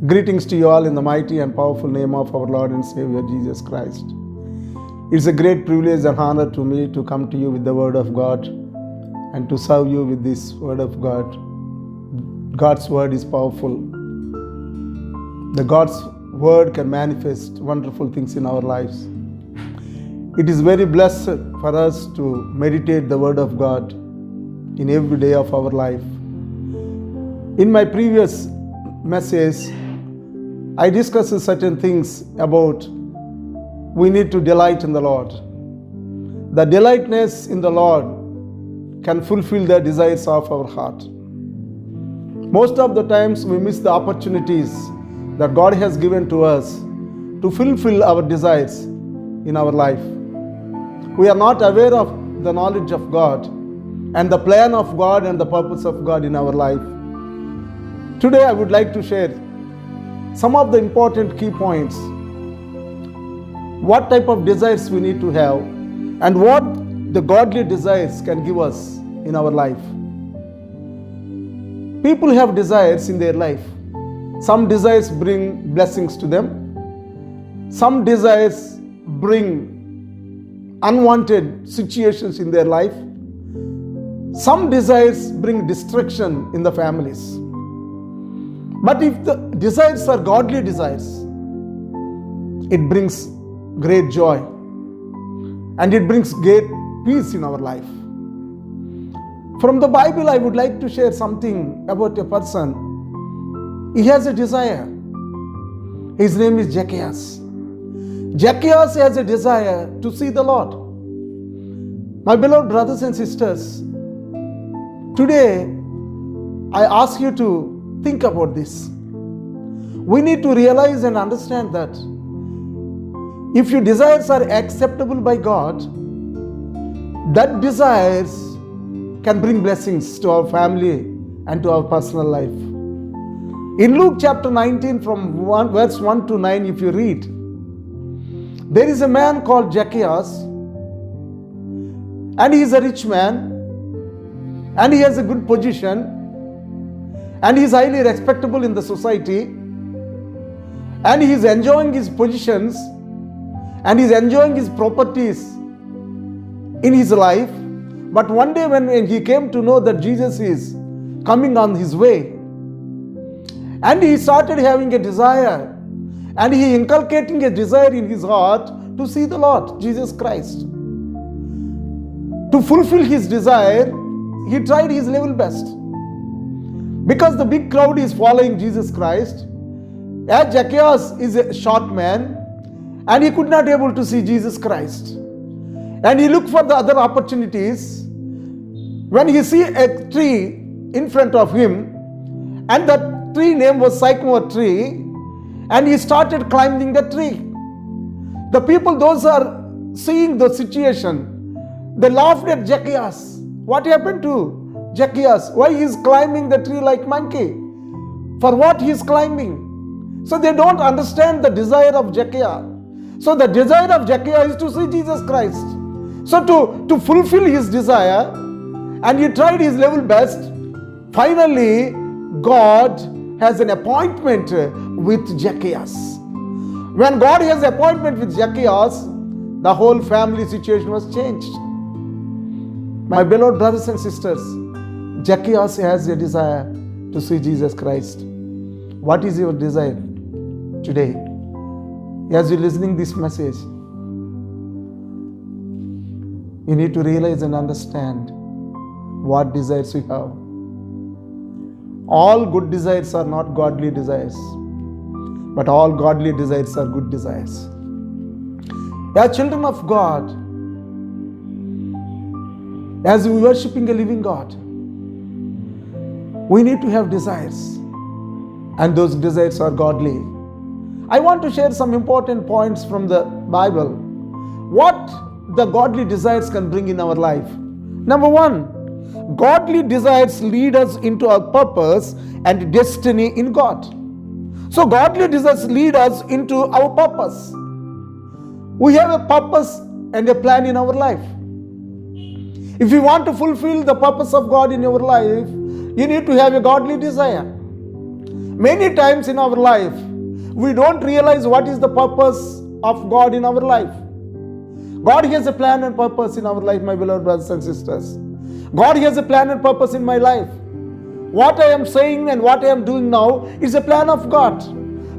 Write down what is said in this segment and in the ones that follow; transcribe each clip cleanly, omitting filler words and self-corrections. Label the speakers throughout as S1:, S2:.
S1: Greetings to you all in the mighty and powerful name of our Lord and Savior Jesus Christ. It's a great privilege and honor to me to come to you with the Word of God and to serve you with this Word of God. God's Word is powerful. The God's Word can manifest wonderful things in our lives. It is very blessed for us to meditate the Word of God in every day of our life. In my previous message, I discussed certain things about we need to delight in the Lord. The delightness in the Lord can fulfill the desires of our heart. Most of the times we miss the opportunities that God has given to us to fulfill our desires in our life. We are not aware of the knowledge of God and the plan of God and the purpose of God in our life. Today I would like to share some of the important key points. What type of desires we need to have and what the godly desires can give us in our life. People have desires in their life. Some desires bring blessings to them. Some desires bring unwanted situations in their life. Some desires bring destruction in the families. But if the desires are godly desires, it brings great joy and it brings great peace in our life. From the Bible, I would like to share something about a person. He has a desire. His name is Zacchaeus. Zacchaeus has a desire to see the Lord. My beloved brothers and sisters, today I ask you to think about this. We need to realize and understand that if your desires are acceptable by God, that desires can bring blessings to our family and to our personal life. In Luke chapter 19 from verse 1 to 9, if you read, there is a man called Zacchaeus, and he is a rich man, and he has a good position, and he is highly respectable in the society, and he is enjoying his positions, and he is enjoying his properties in his life. But one day when he came to know that Jesus is coming on his way, and he started having a desire, and he inculcating a desire in his heart to see the Lord Jesus Christ. To fulfill his desire, he tried his level best. Because the big crowd is following Jesus Christ, as Zacchaeus is a short man and he could not able to see Jesus Christ, and he looked for the other opportunities. When he see a tree in front of him, and that tree name was sycamore tree, and he started climbing the tree. The people, those are seeing the situation, they laughed at Zacchaeus. What happened to Zacchaeus? Why he is climbing the tree like monkey? For what he is climbing? So they don't understand the desire of Zacchaeus. So the desire of Zacchaeus is to see Jesus Christ. So to fulfill his desire, and he tried his level best, finally God has an appointment with Zacchaeus. When God has an appointment with Zacchaeus, the whole family situation was changed. My beloved brothers and sisters, Zacchaeus has a desire to see Jesus Christ. What is your desire today? As you're listening this message, you need to realize and understand what desires you have. All good desires are not godly desires, but all godly desires are good desires. As children of God, as we are worshiping a living God, we need to have desires, and those desires are godly. I want to share some important points from the Bible. What the godly desires can bring in our life. Number one, godly desires lead us into our purpose and destiny in God. So godly desires lead us into our purpose. We have a purpose and a plan in our life. If you want to fulfill the purpose of God in your life, you need to have a godly desire. Many times in our life, we don't realize what is the purpose of God in our life. God has a plan and purpose in our life, my beloved brothers and sisters. God has a plan and purpose in my life. What I am saying and what I am doing now is a plan of God.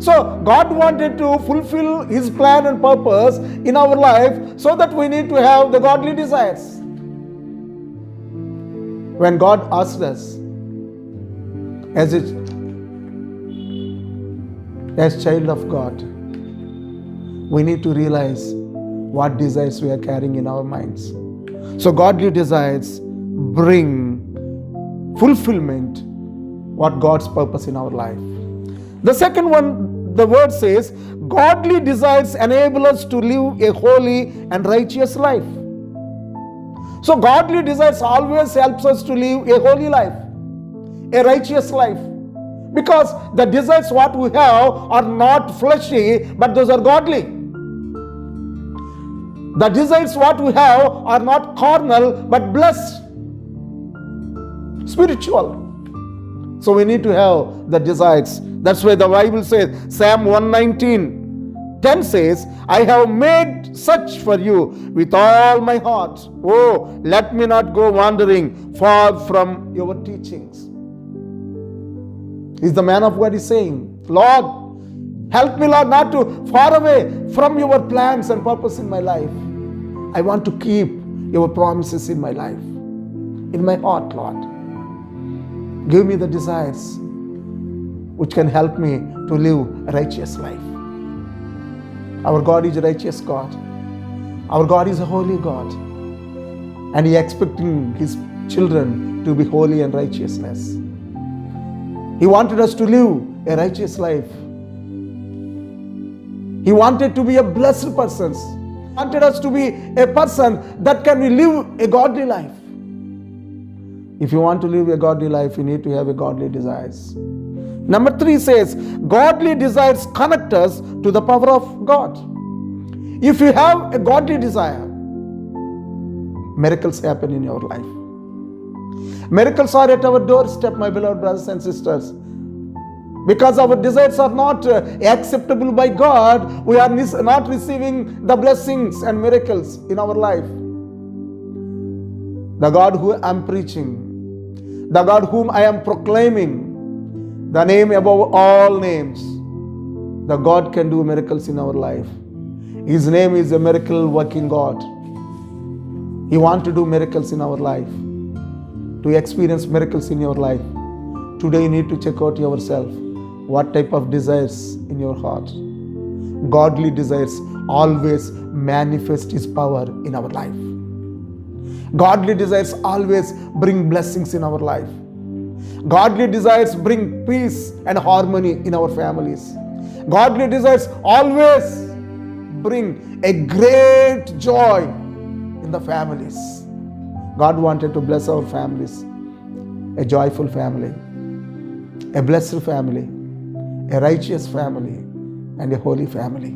S1: So God wanted to fulfill His plan and purpose in our life, so that we need to have the godly desires. When God asked us as child of God, we need to realize what desires we are carrying in our minds. So godly desires bring fulfillment, what God's purpose in our life. The second one, the word says, godly desires enable us to live a holy and righteous life. So godly desires always helps us to live a holy life, a righteous life. Because the desires what we have are not fleshy, but those are godly. The desires what we have are not carnal, but blessed, spiritual. So we need to have the desires. That's why the Bible says, Psalm 119:10 says, I have made search for you with all my heart. Oh, let me not go wandering far from your teachings. Is the man of God is saying, Lord, help me, Lord, not to far away from your plans and purpose in my life. I want to keep your promises in my life, in my heart, Lord. Give me the desires which can help me to live a righteous life. Our God is a righteous God. Our God is a holy God. And He is expecting His children to be holy and righteousness. He wanted us to live a righteous life. He wanted to be a blessed person. He wanted us to be a person that can live a godly life. If you want to live a godly life, you need to have a godly desires. Number 3 says, godly desires connect us to the power of God. If you have a godly desire, miracles happen in your life. Miracles are at our doorstep, my beloved brothers and sisters. Because our desires are not acceptable by God, we are not receiving the blessings and miracles in our life. The God who I am preaching, the God whom I am proclaiming, the name above all names, the God can do miracles in our life. His name is a miracle working God. He wants to do miracles in our life, to experience miracles in your life. Today you need to check out yourself. What type of desires in your heart? Godly desires always manifest His power in our life. Godly desires always bring blessings in our life. Godly desires bring peace and harmony in our families. Godly desires always bring a great joy in the families. God wanted to bless our families. A joyful family, a blessed family, a righteous family, and a holy family.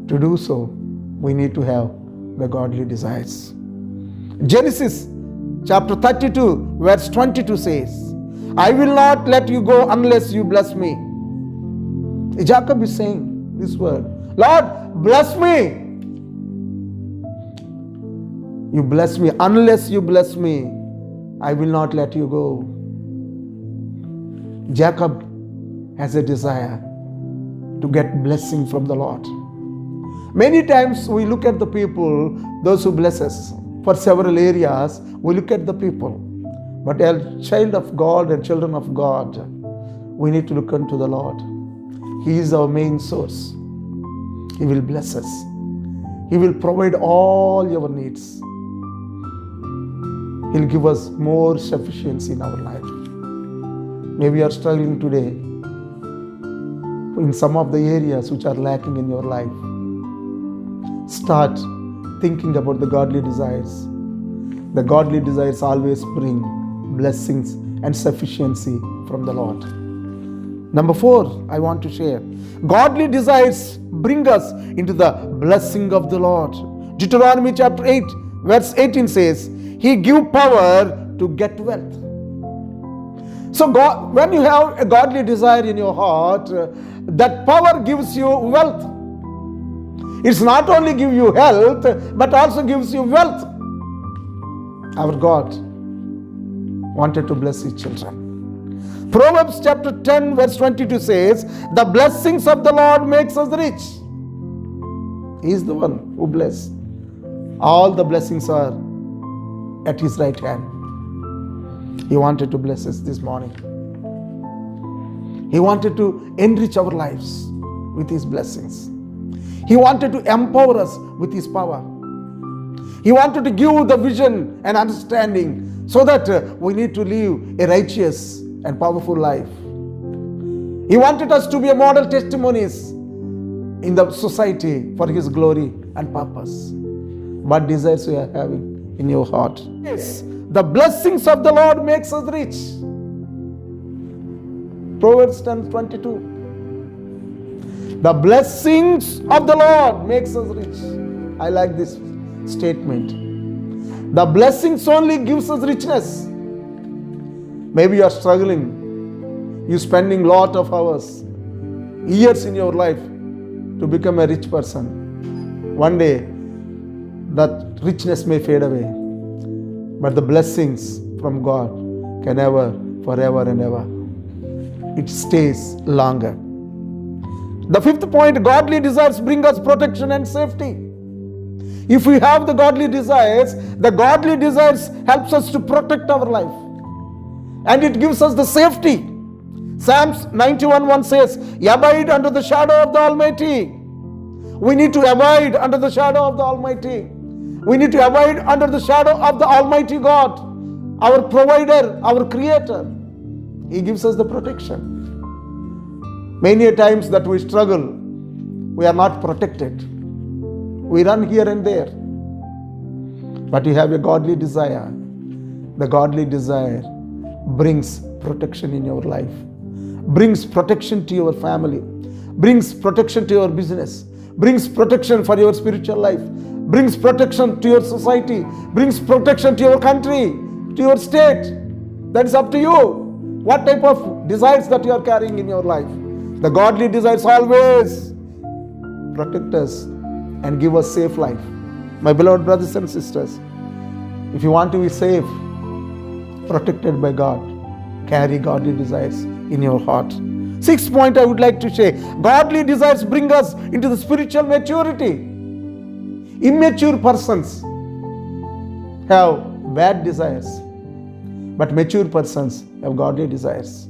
S1: To do so, we need to have the godly desires. Genesis chapter 32 verse 22 says, I will not let you go unless you bless me. Jacob is saying this word, Lord, bless me. You bless me. Unless you bless me, I will not let you go. Jacob has a desire to get blessing from the Lord. Many times we look at the people, those who bless us for several areas, we look at the people. But as child of God and children of God, we need to look unto the Lord. He is our main source. He will bless us. He will provide all your needs. He'll give us more sufficiency in our life. Maybe you are struggling today in some of the areas which are lacking in your life. Start thinking about the godly desires. The godly desires always bring blessings and sufficiency from the Lord. Number 4, I want to share. Godly desires bring us into the blessing of the Lord. Deuteronomy chapter 8, verse 18 says, He gives power to get wealth. So when you have a godly desire in your heart, that power gives you wealth. It's not only give you health, but also gives you wealth. Our God wanted to bless his children. Proverbs chapter 10 verse 22 says, the blessings of the Lord makes us rich. He is the one who blesses. All the blessings are at his right hand. He wanted to bless us this morning. He wanted to enrich our lives with his blessings. He wanted to empower us with his power. He wanted to give the vision and understanding so that we need to live a righteous and powerful life. He wanted us to be a model testimonies in the society for his glory and purpose. What desires you are having in your heart? Yes, the blessings of the Lord makes us rich. Proverbs 10:22. The blessings of the Lord makes us rich. I like this statement. The blessings only gives us richness. Maybe you are struggling. You spending lot of hours, years in your life to become a rich person. One day, that richness may fade away. But the blessings from God can ever, forever and ever. It stays longer. The fifth point, godly desires bring us protection and safety. If we have the godly desires helps us to protect our life. And it gives us the safety. Psalms 91:1 says, abide under the shadow of the Almighty. We need to abide under the shadow of the Almighty. We need to abide under the shadow of the Almighty God, our provider, our creator. He gives us the protection. Many times that we struggle, we are not protected. We run here and there. But you have a godly desire. The godly desire brings protection in your life, brings protection to your family, brings protection to your business, brings protection for your spiritual life, brings protection to your society, brings protection to your country, to your state. That is up to you. What type of desires that you are carrying in your life? The godly desires always protect us and give us safe life. My beloved brothers and sisters, if you want to be safe, protected by God, carry godly desires in your heart. Sixth point I would like to say, godly desires bring us into the spiritual maturity. Immature persons have bad desires, but mature persons have godly desires.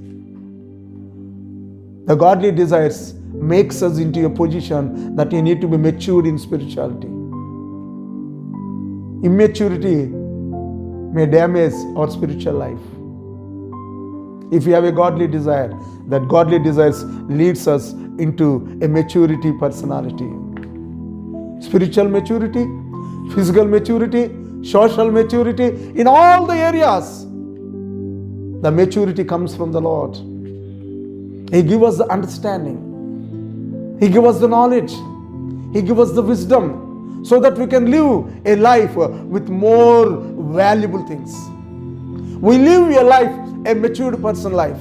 S1: The godly desires makes us into a position that you need to be matured in spirituality. Immaturity may damage our spiritual life. If you have a godly desire, that godly desires leads us into a maturity personality. Spiritual maturity, physical maturity, social maturity, in all the areas, the maturity comes from the Lord. He gives us the understanding. He gives us the knowledge. He gives us the wisdom so that we can live a life with more valuable things. We live a life, a matured person life.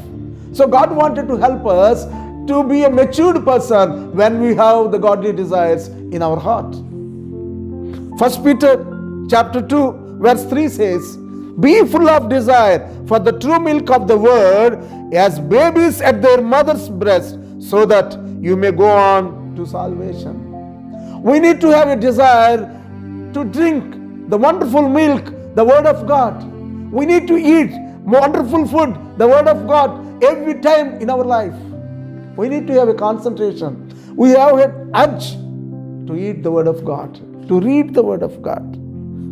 S1: So God wanted to help us to be a matured person when we have the godly desires in our heart. 1 Peter chapter 2 verse 3 says, be full of desire for the true milk of the word as babies at their mother's breast, so that you may go on to salvation. We need to have a desire to drink the wonderful milk, the word of God. We need to eat wonderful food, the word of God, every time in our life. We need to have a concentration. We have an urge to eat the word of God, to read the word of God.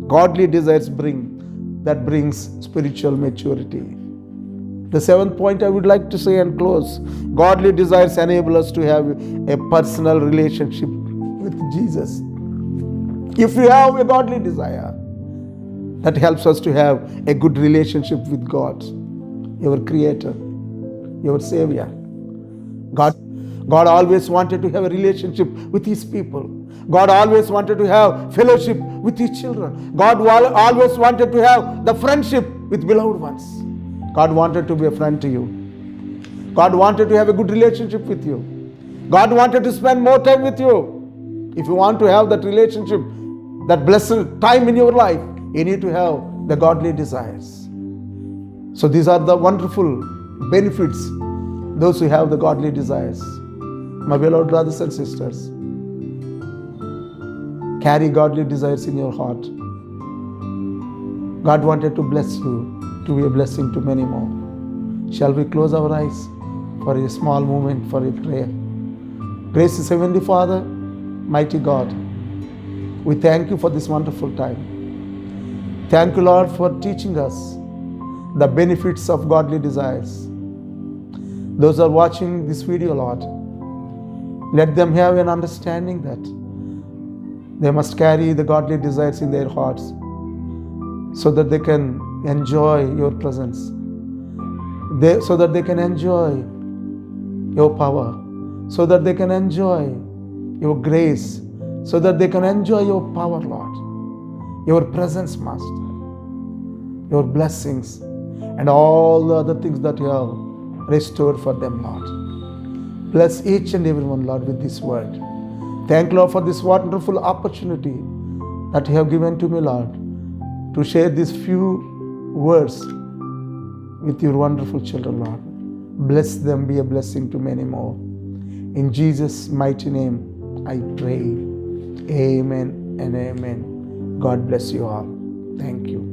S1: Godly desires brings spiritual maturity. The seventh point I would like to say and close, godly desires enable us to have a personal relationship with Jesus. If you have a godly desire, that helps us to have a good relationship with God, your Creator, your Savior. God always wanted to have a relationship with His people. God always wanted to have fellowship with His children. God always wanted to have the friendship with beloved ones. God wanted to be a friend to you. God wanted to have a good relationship with you. God wanted to spend more time with you. If you want to have that relationship, that blessed time in your life, you need to have the godly desires. So these are the wonderful benefits, those who have the godly desires. My beloved brothers and sisters, carry godly desires in your heart. God wanted to bless you to be a blessing to many more. Shall we close our eyes for a small moment for a prayer? Gracious Heavenly Father, mighty God, we thank you for this wonderful time. Thank you, Lord, for teaching us the benefits of godly desires. Those who are watching this video, Lord, let them have an understanding that they must carry the godly desires in their hearts so that they can enjoy your presence, so that they can enjoy your power, so that they can enjoy your grace, so that they can enjoy your power, Lord, your presence, Master, your blessings, and all the other things that you have restored for them, Lord. Bless each and every one, Lord, with this word. Thank you, Lord, for this wonderful opportunity that you have given to me, Lord, to share these few words with your wonderful children, Lord. Bless them, be a blessing to many more. In Jesus' mighty name, I pray. Amen and amen. God bless you all. Thank you.